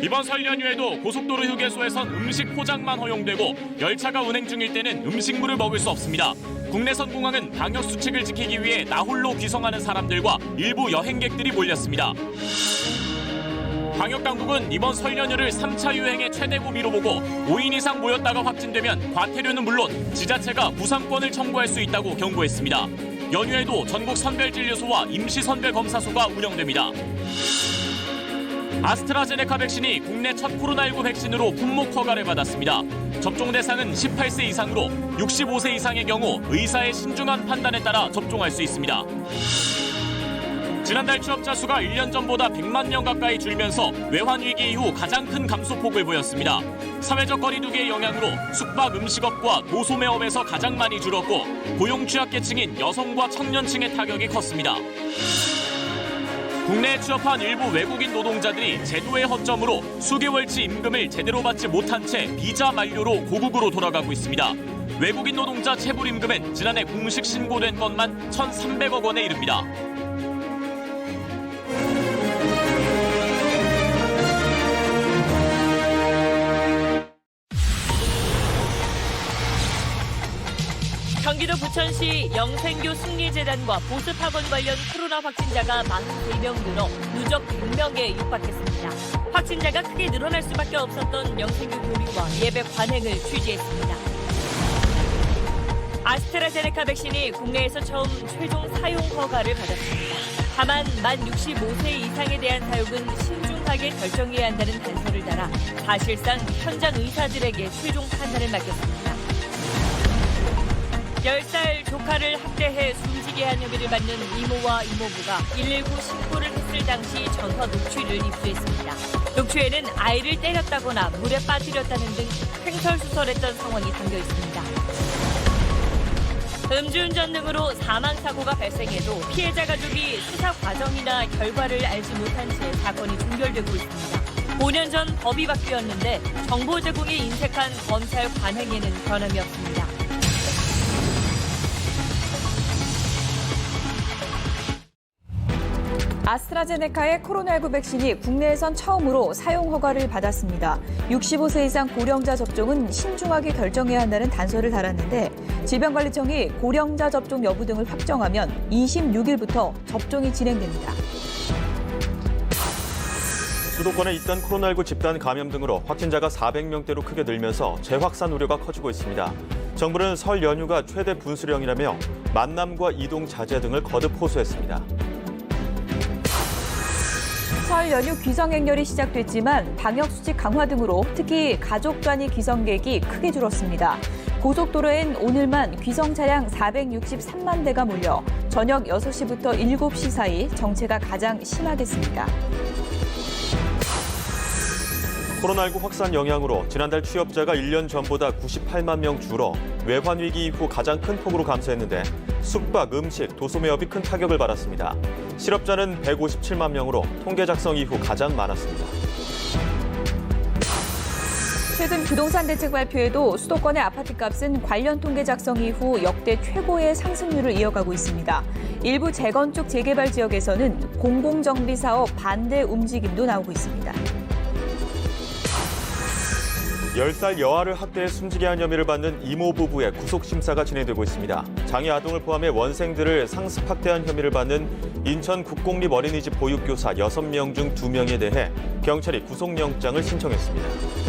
이번 설 연휴에도 고속도로 휴게소에선 음식 포장만 허용되고 열차가 운행 중일 때는 음식물을 먹을 수 없습니다. 국내선 공항은 방역 수칙을 지키기 위해 나홀로 귀성하는 사람들과 일부 여행객들이 몰렸습니다. 방역당국은 이번 설 연휴를 3차 유행의 최대 고비로 보고 5인 이상 모였다가 확진되면 과태료는 물론 지자체가 부상권을 청구할 수 있다고 경고했습니다. 연휴에도 전국 선별진료소와 임시선별검사소가 운영됩니다. 아스트라제네카 백신이 국내 첫 코로나19 백신으로 품목 허가를 받았습니다. 접종 대상은 18세 이상으로 65세 이상의 경우 의사의 신중한 판단에 따라 접종할 수 있습니다. 지난달 취업자 수가 1년 전보다 100만 명 가까이 줄면서 외환위기 이후 가장 큰 감소폭을 보였습니다. 사회적 거리두기의 영향으로 숙박 음식업과 도소매업에서 가장 많이 줄었고 고용 취약계층인 여성과 청년층의 타격이 컸습니다. 국내에 취업한 일부 외국인 노동자들이 제도의 허점으로 수개월치 임금을 제대로 받지 못한 채 비자 만료로 고국으로 돌아가고 있습니다. 외국인 노동자 체불 임금은 지난해 공식 신고된 것만 1,300억 원에 이릅니다. 경기도 부천시 영생교 승리재단과 보습학원 관련 코로나 확진자가 43명 늘어 누적 100명에 육박했습니다. 확진자가 크게 늘어날 수밖에 없었던 영생교 교류와 예배 관행을 취재했습니다. 아스트라제네카 백신이 국내에서 처음 최종 사용 허가를 받았습니다. 다만 만 65세 이상에 대한 사용은 신중하게 결정해야 한다는 단서를 달아 사실상 현장 의사들에게 최종 판단을 맡겼습니다. 10살 조카를 학대해 숨지게 한 혐의를 받는 이모와 이모부가 119 신고를 했을 당시 전화 녹취를 입수했습니다. 녹취에는 아이를 때렸다거나 물에 빠뜨렸다는 등 횡설수설했던 상황이 담겨 있습니다. 음주운전 등으로 사망사고가 발생해도 피해자 가족이 수사 과정이나 결과를 알지 못한 채 사건이 종결되고 있습니다. 5년 전 법이 바뀌었는데 정보 제공에 인색한 검찰 관행에는 변함이 없습니다. 아스트라제네카의 코로나19 백신이 국내에선 처음으로 사용 허가를 받았습니다. 65세 이상 고령자 접종은 신중하게 결정해야 한다는 단서를 달았는데 질병관리청이 고령자 접종 여부 등을 확정하면 26일부터 접종이 진행됩니다. 수도권에 잇따른 코로나19 집단 감염 등으로 확진자가 400명대로 크게 늘면서 재확산 우려가 커지고 있습니다. 정부는 설 연휴가 최대 분수령이라며 만남과 이동 자제 등을 거듭 호소했습니다. 설 연휴 귀성행렬이 시작됐지만 방역수칙 강화 등으로 특히 가족 단위 귀성객이 크게 줄었습니다. 고속도로엔 오늘만 귀성 차량 463만 대가 몰려 저녁 6시부터 7시 사이 정체가 가장 심하겠습니다. 코로나19 확산 영향으로 지난달 취업자가 1년 전보다 98만 명 줄어 외환위기 이후 가장 큰 폭으로 감소했는데 숙박, 음식, 도소매업이 큰 타격을 받았습니다. 실업자는 157만 명으로 통계 작성 이후 가장 많았습니다. 최근 부동산 대책 발표에도 수도권의 아파트값은 관련 통계 작성 이후 역대 최고의 상승률을 이어가고 있습니다. 일부 재건축 재개발 지역에서는 공공정비 사업 반대 움직임도 나오고 있습니다. 10살 여아를 학대해 숨지게 한 혐의를 받는 이모 부부의 구속심사가 진행되고 있습니다. 장애 아동을 포함해 원생들을 상습 학대한 혐의를 받는 인천 국공립 어린이집 보육교사 6명 중 2명에 대해 경찰이 구속영장을 신청했습니다.